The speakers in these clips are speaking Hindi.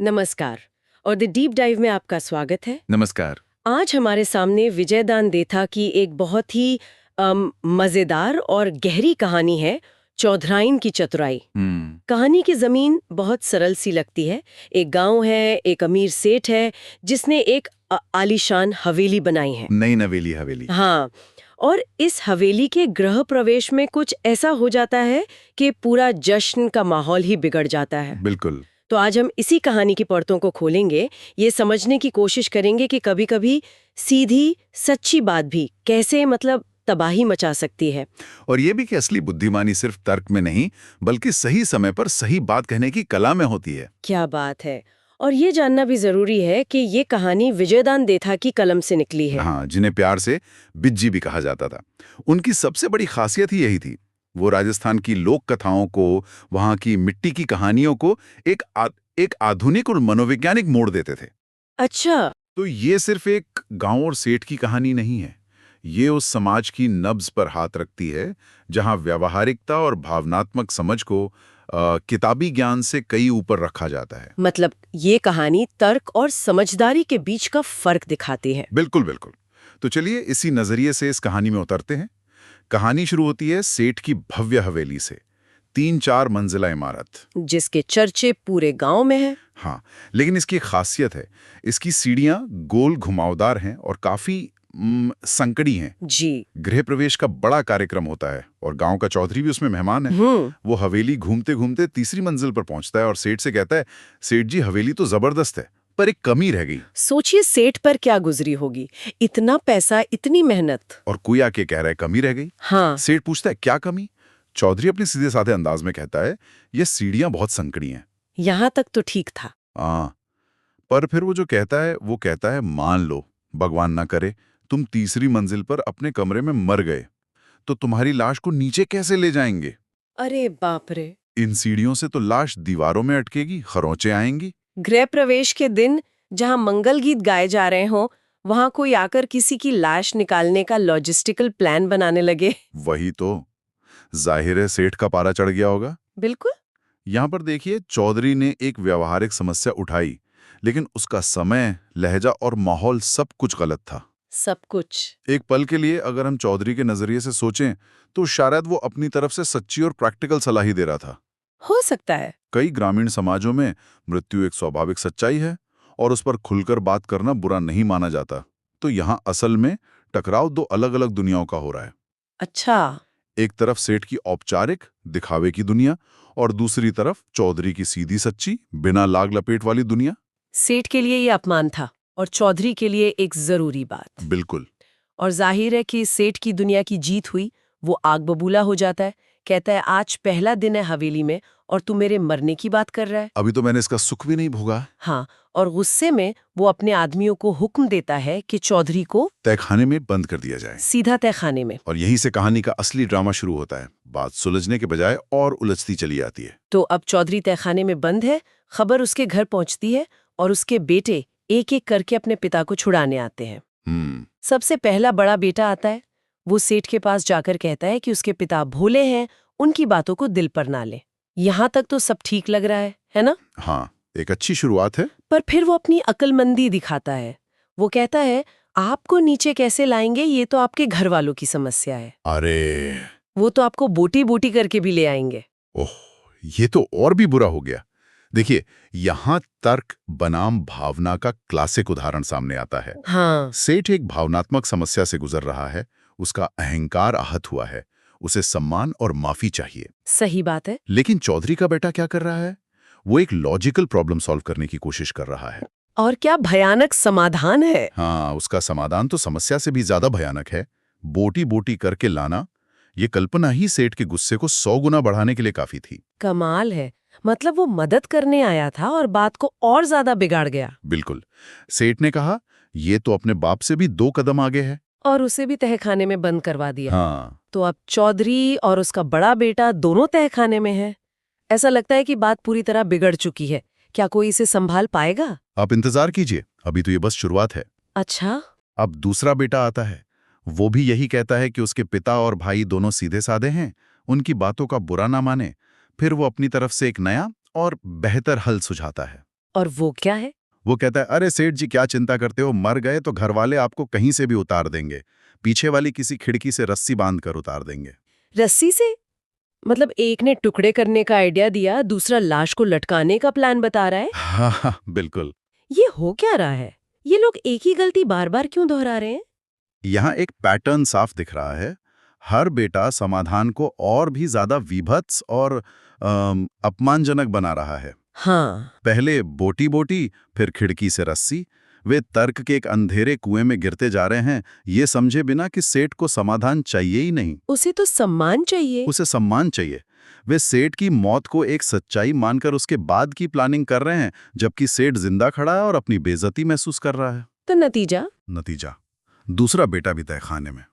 नमस्कार। और द डीप डाइव में आपका स्वागत है। नमस्कार। आज हमारे सामने विजयदान देथा की एक बहुत ही मजेदार और गहरी कहानी है, चौधराइन की चतुराई। कहानी की जमीन बहुत सरल सी लगती है। एक गांव है, एक अमीर सेठ है जिसने एक आलीशान हवेली बनाई है। नई नवेली हवेली। हाँ, और इस हवेली के गृह प्रवेश में कुछ ऐसा हो जाता है कि पूरा जश्न का माहौल ही बिगड़ जाता है। बिल्कुल। तो आज हम इसी कहानी की परतों को खोलेंगे, ये समझने की कोशिश करेंगे कि कभी-कभी सीधी सच्ची बात भी कैसे तबाही मचा सकती है। और ये भी कि असली बुद्धिमानी सिर्फ तर्क में नहीं, बल्कि सही समय पर सही बात कहने की कला में होती है। क्या बात है। और ये जानना भी जरूरी है कि ये कहानी विजयदान देथा की कलम से निकली है। हाँ, जिन्हें प्यार से बिज्जी भी कहा जाता था। उनकी सबसे बड़ी खासियत ही यही थी। वो राजस्थान की लोक कथाओं को, वहाँ की मिट्टी की कहानियों को एक आधुनिक और मनोवैज्ञानिक मोड़ देते थे। अच्छा। तो ये सिर्फ एक गांव और सेठ की कहानी नहीं है। ये उस समाज की नब्ज पर हाथ रखती है जहां व्यावहारिकता और भावनात्मक समझ को किताबी ज्ञान से कई ऊपर रखा जाता है। ये कहानी तर्क और समझदारी के बीच का फर्क दिखाती है। बिल्कुल बिल्कुल। तो चलिए इसी नजरिए से इस कहानी में उतरते हैं। कहानी शुरू होती है सेठ की भव्य हवेली से। 3-4 मंजिला इमारत, जिसके चर्चे पूरे गांव में है। हाँ, लेकिन इसकी एक खासियत है। इसकी सीढ़ियां गोल घुमावदार हैं और काफी संकड़ी हैं। जी। गृह प्रवेश का बड़ा कार्यक्रम होता है और गांव का चौधरी भी उसमें मेहमान है। वो हवेली घूमते घूमते तीसरी मंजिल पर पहुंचता है और सेठ से कहता है, सेठ जी हवेली तो जबरदस्त है, पर एक कमी रह गई। सोचिए सेठ पर क्या गुजरी होगी, इतना पैसा, इतनी मेहनत, और कोई आके कह रहा है कमी रह गई। हाँ। सेठ पूछता है क्या कमी? चौधरी अपने सीधे साधे अंदाज में कहता है, ये सीढ़ियां बहुत संकड़ी हैं। यहाँ तक तो ठीक था। हाँ, पर फिर वो जो कहता है, वो कहता है मान लो, भगवान ना करे, तुम तीसरी मंजिल पर अपने कमरे में मर गए, तो तुम्हारी लाश को नीचे कैसे ले जाएंगे? अरे बाप रे। इन सीढ़ियों से तो लाश दीवारों में अटकेगी, खरोंचे आएंगी। गृह प्रवेश के दिन जहाँ मंगल गीत गाए जा रहे हों, वहाँ कोई आकर किसी की लाश निकालने का लॉजिस्टिकल प्लान बनाने लगे। वही तो, जाहिर है सेठ का पारा चढ़ गया होगा। बिल्कुल। यहाँ पर देखिए, चौधरी ने एक व्यवहारिक समस्या उठाई, लेकिन उसका समय, लहजा और माहौल सब कुछ गलत था। सब कुछ। एक पल के लिए अगर हम चौधरी के नजरिए से सोचें, तो शायद वो अपनी तरफ से सच्ची और प्रैक्टिकल सलाह ही दे रहा था। हो सकता है। कई ग्रामीण समाजों में मृत्यु एक स्वाभाविक सच्चाई है और उस पर खुलकर बात करना बुरा नहीं माना जाता। तो यहाँ असल में टकराव दो अलग-अलग दुनियाओं का हो रहा है। अच्छा। एक तरफ सेठ की औपचारिक दिखावे की दुनिया और दूसरी तरफ चौधरी की सीधी सच्ची बिना लाग लपेट वाली दुनिया। सेठ के लिए ये अपमान था और चौधरी के लिए एक जरूरी बात। बिल्कुल। और जाहिर है कि सेठ की दुनिया की जीत हुई। वो आग बबूला हो जाता है, कहता है आज पहला दिन है हवेली में और तू मेरे मरने की बात कर रहा है। अभी तो मैंने इसका सुख भी नहीं भोगा। हाँ, और गुस्से में वो अपने आदमियों को हुक्म देता है कि चौधरी को तहखाने में बंद कर दिया जाए। सीधा तहखाने में। और यहीं से कहानी का असली ड्रामा शुरू होता है। बात सुलझने के बजाय और उलझती चली आती है। तो अब चौधरी तहखाने में बंद है, खबर उसके घर पहुंचती है और उसके बेटे एक एक करके अपने पिता को छुड़ाने आते हैं। सबसे पहला बड़ा बेटा आता है। वो सेठ के पास जाकर कहता है कि उसके पिता भोले हैं, उनकी बातों को दिल पर ना ले। यहाँ तक तो सब ठीक लग रहा है ना? हाँ, एक अच्छी शुरुआत है। पर फिर वो अपनी अक्लमंदी दिखाता है। वो कहता है आपको नीचे कैसे लाएंगे, ये तो आपके घर वालों की समस्या है। अरे, वो तो आपको बोटी बोटी करके भी ले आएंगे। ओह, ये तो और भी बुरा हो गया। देखिए, यहाँ तर्क बनाम भावना का क्लासिक उदाहरण सामने आता है। हाँ। सेठ एक भावनात्मक समस्या से गुजर रहा है, उसका अहंकार आहत हुआ है, उसे सम्मान और माफी चाहिए। सही बात है। लेकिन चौधरी का बेटा क्या कर रहा है? वो एक लॉजिकल प्रॉब्लम सॉल्व करने की कोशिश कर रहा है। और क्या भयानक समाधान है। हाँ, उसका समाधान तो समस्या से भी ज्यादा भयानक है। बोटी बोटी करके लाना, ये कल्पना ही सेठ के गुस्से को 100 गुना बढ़ाने के लिए काफी थी। कमाल है। वो मदद करने आया था और बात को और ज्यादा बिगाड़ गया। बिल्कुल। सेठ ने कहा, ये तो अपने बाप से भी 2 कदम आगे है। और उसे भी तहखाने में बंद करवा दिया। हाँ। तो अब चौधरी और उसका बड़ा बेटा दोनों तहखाने में है। ऐसा लगता है कि बात पूरी तरह बिगड़ चुकी है। क्या कोई इसे संभाल पाएगा? आप इंतजार कीजिए, अभी तो ये बस शुरुआत है। अच्छा। अब दूसरा बेटा आता है। वो भी यही कहता है कि उसके पिता और भाई दोनों सीधे साधे हैं, उनकी बातों का बुरा ना माने। फिर वो अपनी तरफ से एक नया और बेहतर हल सुझाता है। और वो क्या है? वो कहता है, अरे सेठ जी क्या चिंता करते हो, मर गए तो घर वाले आपको कहीं से भी उतार देंगे, पीछे वाली किसी खिड़की से रस्सी बांध कर उतार देंगे। रस्सी से? मतलब एक ने टुकड़े करने का आइडिया दिया, दूसरा लाश को लटकाने का प्लान बता रहा है। हाँ, बिल्कुल। ये हो क्या रहा है? ये लोग एक ही गलती बार बार क्यों दोहरा रहे हैं? यहाँ एक पैटर्न साफ दिख रहा है। हर बेटा समाधान को और भी ज्यादा विभत्स और अपमानजनक बना रहा है। हाँ, पहले बोटी बोटी, फिर खिड़की से रस्सी। वे तर्क के एक अंधेरे कुएं में गिरते जा रहे हैं, ये समझे बिना कि सेठ को समाधान चाहिए ही नहीं। उसे तो सम्मान चाहिए। उसे सम्मान चाहिए। वे सेठ की मौत को एक सच्चाई मानकर उसके बाद की प्लानिंग कर रहे हैं, जबकि सेठ जिंदा खड़ा है और अपनी बेइज्जती महसूस कर रहा है। तो नतीजा दूसरा बेटा भी तहखाने में।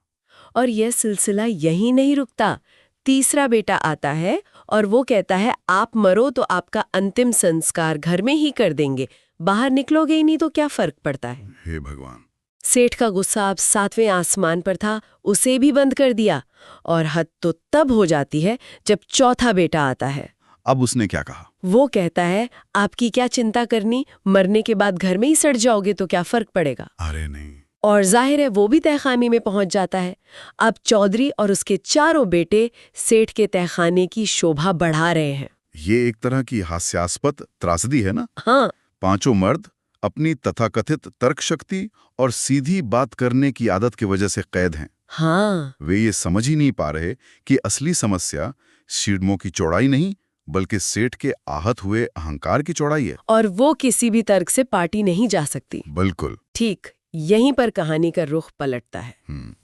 और यह सिलसिला यहीं नहीं रुकता। तीसरा बेटा आता है और वो कहता है, आप मरो तो आपका अंतिम संस्कार घर में ही कर देंगे, बाहर निकलोगे ही नहीं तो क्या फर्क पड़ता है। हे भगवान। सेठ का गुस्सा अब 7वें आसमान पर था, उसे भी बंद कर दिया। और हद तो तब हो जाती है जब चौथा बेटा आता है। अब उसने क्या कहा? वो कहता है, आपकी क्या चिंता करनी, मरने के बाद घर में ही सड़ जाओगे तो क्या फर्क पड़ेगा। अरे नहीं। और जाहिर है वो भी तहखाने में पहुंच जाता है। अब चौधरी और उसके चारों बेटे सेठ के तहखाने की शोभा बढ़ा रहे हैं। ये एक तरह की हास्यास्पद त्रासदी है ना। हाँ, पांचों मर्द अपनी तथाकथित तर्क शक्ति और सीधी बात करने की आदत की वजह से कैद हैं। हाँ, वे ये समझ ही नहीं पा रहे कि असली समस्या सीढ़ियों की चौड़ाई नहीं, बल्कि सेठ के आहत हुए अहंकार की चौड़ाई है। और वो किसी भी तर्क से पार्टी नहीं जा सकती। बिल्कुल। ठीक यहीं पर कहानी का रुख पलटता है।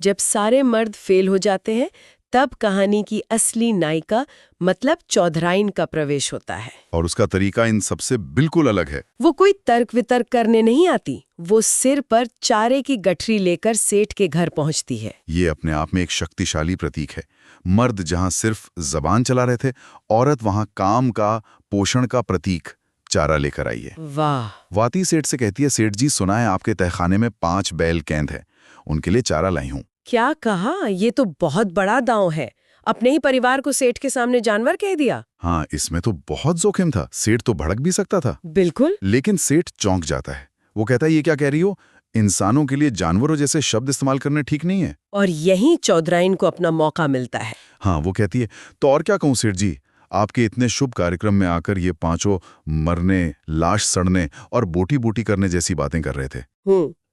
जब सारे मर्द फेल हो जाते हैं, तब कहानी की असली नायिका मतलब चौधराइन का प्रवेश होता है। और उसका तरीका इन सबसे बिल्कुल अलग है। वो कोई तर्क वितर्क करने नहीं आती, वो सिर पर चारे की गठरी लेकर सेठ के घर पहुंचती है। ये अपने आप में एक शक्तिशाली प्रतीक है। मर्द जहां सिर्फ जबान चला रहे थे, औरत वहां काम का, पोषण का प्रतीक चारा लेकर आई है। वाह। वाती सेठ से कहती है, सेठ जी सुना है आपके तहखाने में 5 बैल कैद है, उनके लिए चारा लाई हूं। क्या कहा? ये तो बहुत बड़ा दांव है। अपने ही परिवार को सेठ के सामने जानवर कह दिया। हाँ, इसमें तो बहुत जोखिम था। सेठ तो भड़क भी सकता था। बिल्कुल। लेकिन सेठ चौंक जाता है। वो कहता है, ये क्या कह रही हो, इंसानों के लिए जानवरों जैसे शब्द इस्तेमाल करने ठीक नहीं है। और यही चौधराइन को अपना मौका मिलता है। हाँ, वो कहती है, तो और क्या कहूं सेठ जी, आपके इतने शुभ कार्यक्रम में आकर ये 5 मरने, लाश सड़ने और बोटी बोटी करने जैसी बातें कर रहे थे।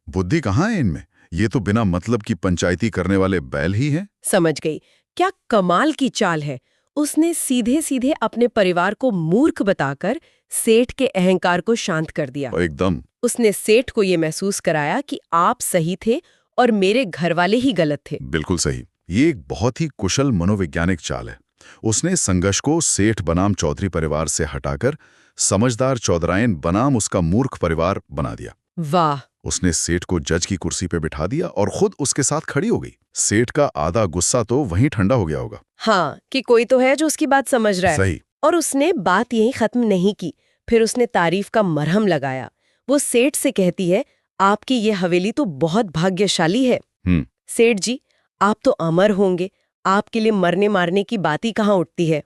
बुद्धि कहाँ है इनमें? ये तो बिना मतलब की पंचायती करने वाले बैल ही हैं। समझ गई। क्या कमाल की चाल है। उसने सीधे सीधे अपने परिवार को मूर्ख बताकर सेठ के अहंकार को शांत कर दिया। एकदम। उसने सेठ को ये महसूस कराया कि आप सही थे और मेरे घरवाले ही गलत थे। बिल्कुल सही। ये एक बहुत ही कुशल मनोवैज्ञानिक चाल है। उसने संघर्ष को सेठ बनाम चौधरी परिवार से हटाकर समझदार चौधराइन बनाम उसका मूर्ख परिवार बना दिया। वाह। उसने सेठ को जज की कुर्सी पे बिठा दिया और खुद उसके साथ खड़ी हो गई। सेठ का आधा गुस्सा तो वहीं ठंडा हो गया होगा। हाँ, कि कोई तो है जो उसकी बात समझ रहा है। सही। और उसने बात यहीं खत्म नहीं की, फिर उसने तारीफ का मरहम लगाया। वो सेठ से कहती है, आपकी ये हवेली तो बहुत भाग्यशाली है। सेठ जी, आप तो अमर होंगे, आपके लिए मरने मारने की बात ही कहाँ उठती है।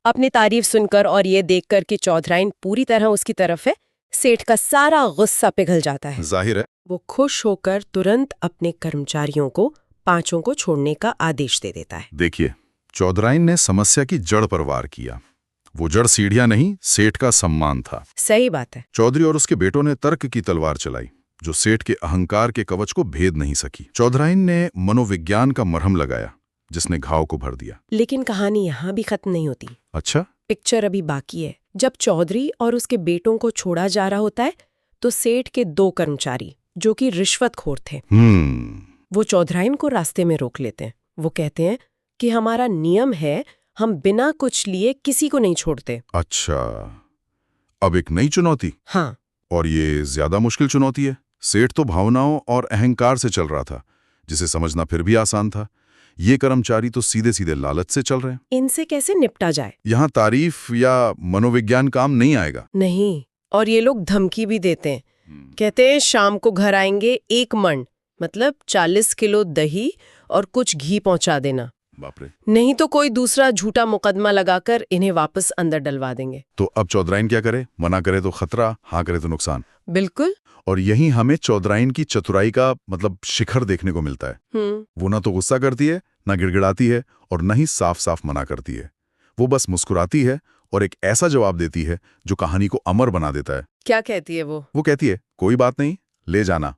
अपनी तारीफ सुनकर और ये देखकर कि चौधराइन पूरी तरह उसकी तरफ है, सेठ का सारा गुस्सा पिघल जाता है। जाहिर है। वो खुश होकर तुरंत अपने कर्मचारियों को 5 को छोड़ने का आदेश दे देता है। देखिए, चौधराइन ने समस्या की जड़ पर वार किया। वो जड़ सीढ़ियां नहीं, सेठ का सम्मान था। सही बात है। चौधरी और उसके बेटों ने तर्क की तलवार चलाई, जो सेठ के अहंकार के कवच को भेद नहीं सकी। चौधराइन ने मनोविज्ञान का मरहम लगाया, जिसने घाव को भर दिया। लेकिन कहानी यहाँ भी खत्म नहीं होती। अच्छा? पिक्चर अभी बाकी है। जब चौधरी और उसके बेटों को छोड़ा जा रहा होता है, तो सेठ के 2 कर्मचारी, जो कि रिश्वतखोर थे, वो चौधराइन को रास्ते में रोक लेते हैं। वो कहते हैं कि हमारा नियम है, हम बिना कुछ लिए किसी को नहीं छोड़ते। अच्छा, अब एक नई चुनौती। हाँ। और ये ज्यादा मुश्किल चुनौती है। सेठ तो भावनाओं और अहंकार से चल रहा था, जिसे समझना फिर भी आसान था। ये कर्मचारी तो सीधे सीधे लालच से चल रहे हैं। इनसे कैसे निपटा जाए? यहाँ तारीफ या मनोविज्ञान काम नहीं आएगा। नहीं। और ये लोग धमकी भी देते हैं। कहते हैं शाम को घर आएंगे, 1 मन मतलब 40 किलो दही और कुछ घी पहुंचा देना। बाप रे। नहीं तो कोई दूसरा झूठा मुकदमा लगाकर इन्हें वापस अंदर डलवा देंगे। तो अब चौधराइन क्या करे? मना करे तो खतरा, हाँ करे तो नुकसान। बिल्कुल। और यही हमें चौधराइन की चतुराई का मतलब शिखर देखने को मिलता है। वो ना तो गुस्सा करती है, ना गिड़गिड़ाती है, और न ही साफ साफ मना करती है। वो बस मुस्कुराती है और एक ऐसा जवाब देती है जो कहानी को अमर बना देता है। क्या कहती है वो? वो कहती है, कोई बात नहीं, ले जाना।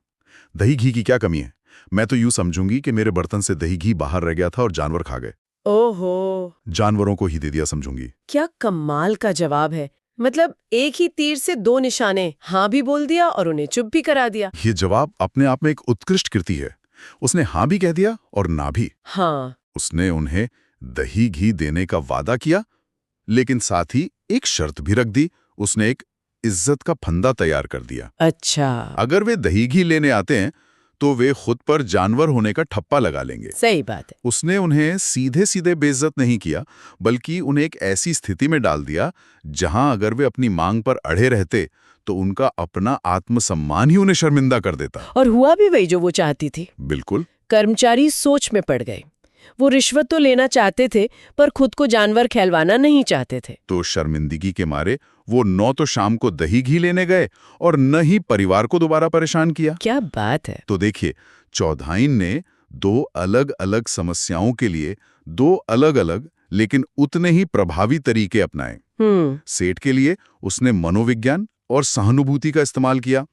दही घी की क्या कमी है? मैं तो यूं समझूंगी कि मेरे बर्तन से दही घी बाहर रह गया था और जानवर खा गए। ओहो, जानवरों को ही दे दिया समझूंगी। क्या कमाल का जवाब है। मतलब एक ही तीर से दो निशाने, हाँ भी बोल दिया और उन्हें चुप भी करा दिया। ये जवाब अपने आप में एक उत्कृष्ट कृति है। उसने हाँ भी कह दिया और ना भी। हाँ, उसने उन्हें दही घी देने का वादा किया, लेकिन साथ ही एक शर्त भी रख दी। उसने एक इज्जत का फंदा तैयार कर दिया। अच्छा, अगर वे दही घी लेने आते हैं तो वे खुद पर जानवर होने का ठप्पा लगा लेंगे। सही बात है। उसने उन्हें सीधे सीधे बेइज्जत नहीं किया, बल्कि उन्हें एक ऐसी स्थिति में डाल दिया जहां अगर वे अपनी मांग पर अड़े रहते तो उनका अपना आत्मसम्मान ही उन्हें शर्मिंदा कर देता। और हुआ भी वही जो वो चाहती थी। बिल्कुल। कर्मचारी सोच में पड़ गए। वो रिश्वत तो लेना चाहते थे, पर खुद को जानवर खिलवाना नहीं चाहते थे। तो शर्मिंदगी के मारे वो न तो शाम को दही घी लेने गए और न ही परिवार को दोबारा परेशान किया। क्या बात है। तो देखिए, चौधाइन ने दो अलग अलग समस्याओं के लिए दो अलग अलग लेकिन उतने ही प्रभावी तरीके अपनाए। सेठ के लिए उसने मनोविज्ञान और सहानुभूति का इस्तेमाल किया,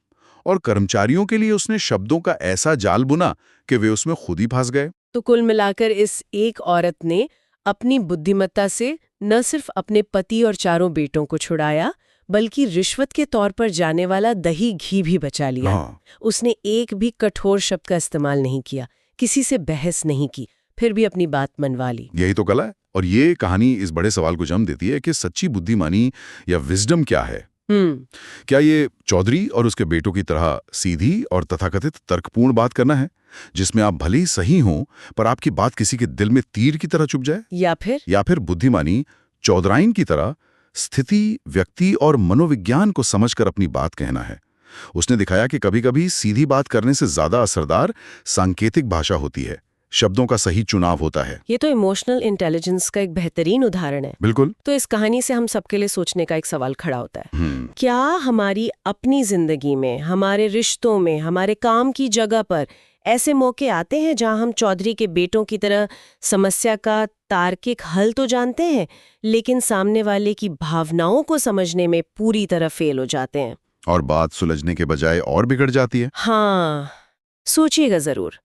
और कर्मचारियों के लिए उसने शब्दों का ऐसा जाल बुना कि वे उसमें खुद ही फंस गए। तो कुल मिलाकर इस एक औरत ने अपनी बुद्धिमत्ता से न सिर्फ अपने पति और चारों बेटों को छुड़ाया, बल्कि रिश्वत के तौर पर जाने वाला दही घी भी बचा लिया। उसने एक भी कठोर शब्द का इस्तेमाल नहीं किया, किसी से बहस नहीं की, फिर भी अपनी बात मनवा ली। यही तो कला है। और ये कहानी इस बड़े सवाल को जन्म देती है कि सच्ची बुद्धिमानी या विजडम क्या है। क्या ये चौधरी और उसके बेटों की तरह सीधी और तथाकथित तर्कपूर्ण बात करना है, जिसमें आप भले ही सही हों पर आपकी बात किसी के दिल में तीर की तरह चुभ जाए? या फिर बुद्धिमानी चौधराइन की तरह स्थिति, व्यक्ति और मनोविज्ञान को समझकर अपनी बात कहना है? उसने दिखाया कि कभी-कभी सीधी बात करने से ज्यादा असरदार सांकेतिक भाषा होती है, शब्दों का सही चुनाव होता है। ये तो इमोशनल इंटेलिजेंस का एक बेहतरीन उदाहरण है। बिल्कुल। तो इस कहानी से हम सबके लिए सोचने का एक सवाल खड़ा होता है। क्या हमारी अपनी जिंदगी में, हमारे रिश्तों में, हमारे काम की जगह पर ऐसे मौके आते हैं जहां हम चौधरी के बेटों की तरह समस्या का तार्किक हल तो जानते हैं, लेकिन सामने वाले की भावनाओं को समझने में पूरी तरह फेल हो जाते हैं, और बात सुलझने के बजाय और बिगड़ जाती है? हाँ, सोचिएगा जरूर।